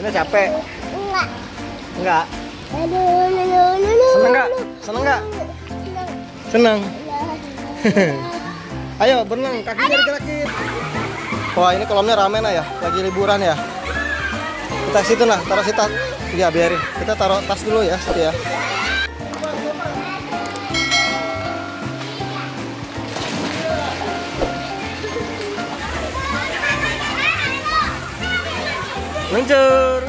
Ini capek? Enggak. Enggak. Seneng nggak? Seneng nggak? Seneng. Ayo berenang, kakinya digerakin. Wah ini kolamnya rame nah ya, lagi liburan ya. Kita situ nah, taruh situ. Ya biarin, kita taruh tas dulu ya, situ ya. Luncur.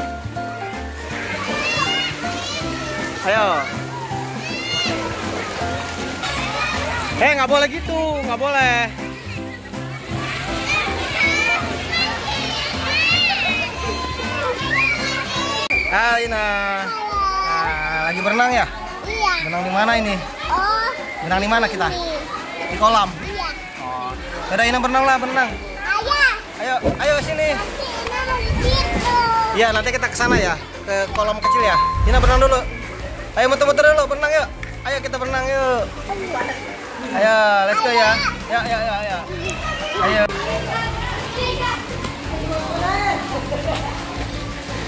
Ayo. Nggak boleh gitu, nggak boleh. Nah, lagi berenang ya? Iya. Berenang di mana ini? Oh. Berenang di mana kita? Di kolam. Iya. Oh. Udah Ina berenang lah, berenang. Ayo sini. Iya, nanti kita ke sana ya, ke kolam kecil ya. Ina berenang dulu. Ayo muter-muter dulu, berenang yuk. Ayo kita berenang yuk. Ayo, let's go ya. Ya. Ayo.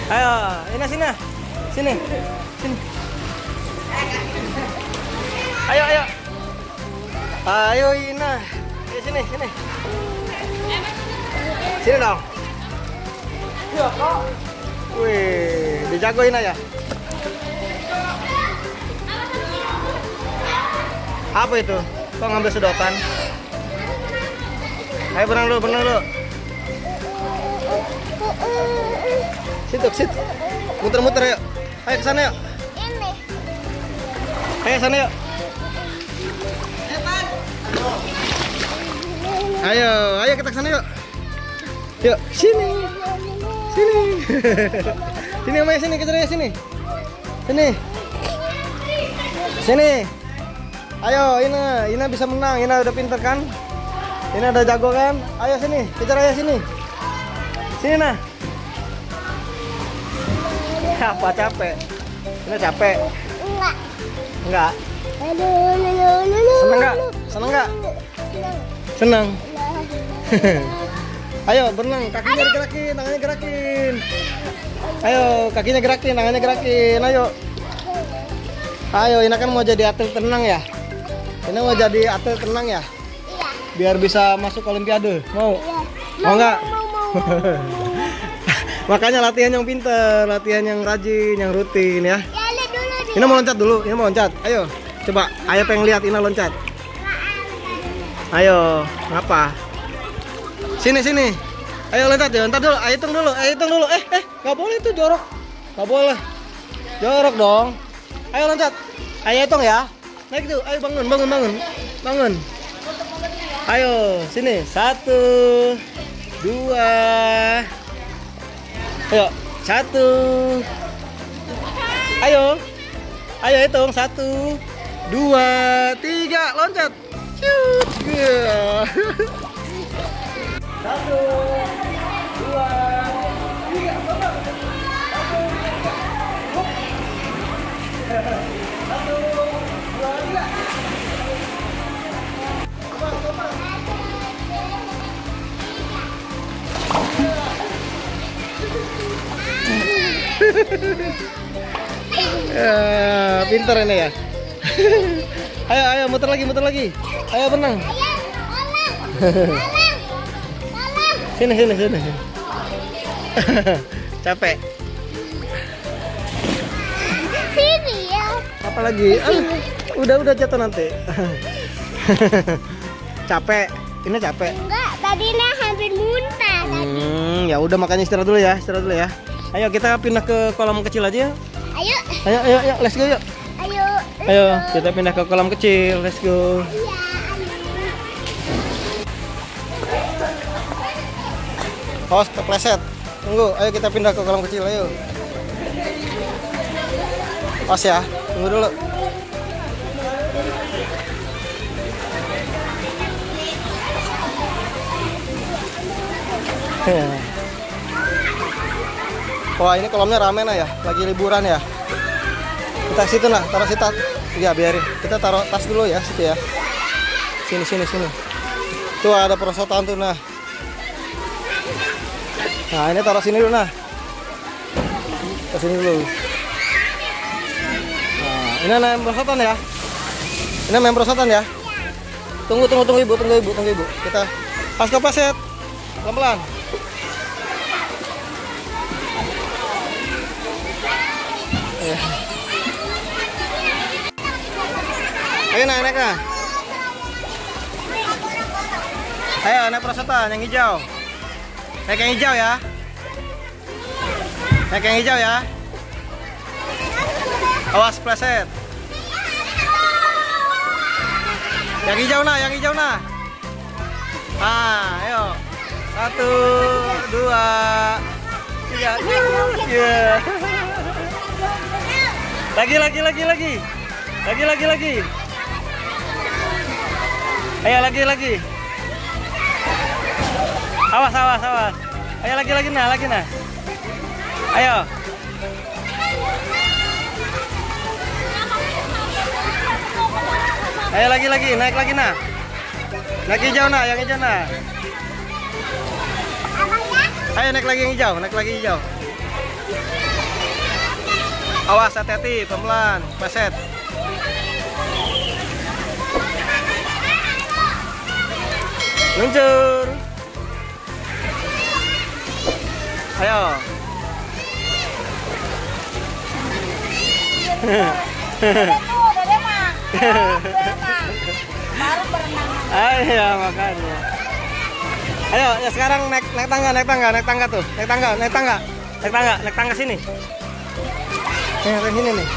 Ayo, Ina sini. Sini. Ayo. Ayo Ina. Ayo sini. Sini dong. Wih, dijago Ina ya. Apa itu? Kok ngambil sedotan? Ayo berenang dulu. Situ. Muter-muter yuk. Ayo ke sana yuk. Ini. Ayo sana yuk. Ayo kita ke sana yuk. Yuk, sini. Sini Maya, sini kejar ya sini. Sini. Ayo, Ina bisa menang. Ina udah pinter kan? Ina udah jago kan? Ayo sini, kejar aja sini. Sini nah. Apa capek? Ina capek? Enggak. Seneng nggak? Seneng. Ayo berenang, kakinya digerakin, tangannya gerakin. Ayo, kakinya gerakin, tangannya gerakin. Ayo, Ina kan mau jadi atlet renang ya? Ina mau jadi atlet renang ya? Iya. Biar bisa masuk Olimpiade. Mau? Iya. Mau nggak? Mau. Makanya latihan yang pinter, latihan yang rajin, yang rutin ya. Ya, lihat dulu dia. Ina mau loncat dulu, Ina mau loncat. Ayo, coba. Ayo pengen lihat Ina loncat. Ayo, ngapa? Sini. Ayo loncat dulu. Ayo hitung dulu. Nggak boleh itu jorok. Nggak boleh. Jorok dong. Ayo loncat. Ayo hitung ya. Naik tuh. Ayo bangun. Ayo, sini. 1, 2. Ayo, 1. Ayo hitung 1, 2, 3. Loncat. Ciut. 1, 2, 3. Pinter ini ya. Ayo muter lagi. Ayo berenang. Sini. Capek. Sini ya. Apa lagi? Udah jatuh nanti. Capek. Ini capek. Enggak, tadi hampir muntah tadi. Ya udah makanya istirahat dulu ya. Ayo kita pindah ke kolam kecil aja. Ayo, Let's go yuk. Ayo kita pindah ke kolam kecil. Let's go. Awas kepleset. Tunggu, ayo kita pindah ke kolam kecil, ayo. Awas ya, tunggu dulu. Wah ini kolamnya rame nah ya, lagi liburan ya. Kita situ nah, taruh situ. Ya biarin, kita taruh tas dulu ya, situ ya. Sini. Tuh ada perosotan tuh nah. Nah ini taruh sini dulu nah. Ke sini dulu. Nah, ini main perosotan ya. Ini main perosotan ya. Tunggu ibu, tunggu ibu. Kita pas kepleset. Pelan-pelan. Ya. Ayo naik nah. Ayo naik perosotan yang hijau. Naik yang hijau ya. Naik yang hijau ya. Awas pleset. Yang hijau nah. Ah, ayo. 1, 2, 3. Yeah. Lagi. Ayo lagi. Awas. Ayo lagi nah. Ayo. Ayo lagi, naik lagi nah. Naik hijau nah, yang hijau nah. Ayo naik lagi yang hijau. Awas, hati-hati, pelan-pelan, pleset. Luncur. Ayo. Ayo makanya. Ayo ya sekarang naik tangga tuh. Naik tangga sini. Naik sini nih.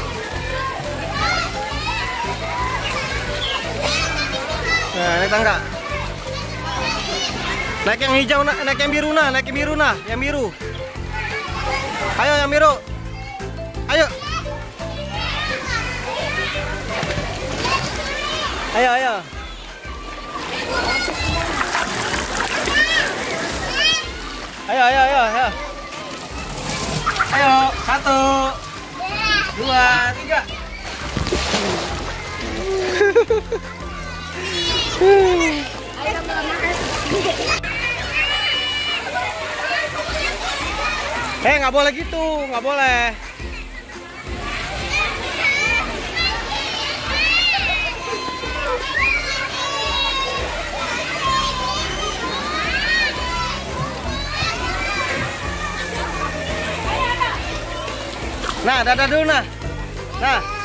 Nah, naik tangga. Naik yang hijau, naik yang biru nah, yang biru. Ayo yang biru. Ayo. Ayo. Ayo, 1, 2, 3. Nggak boleh gitu, nggak boleh. Nah, dadah dulu nah. Nah.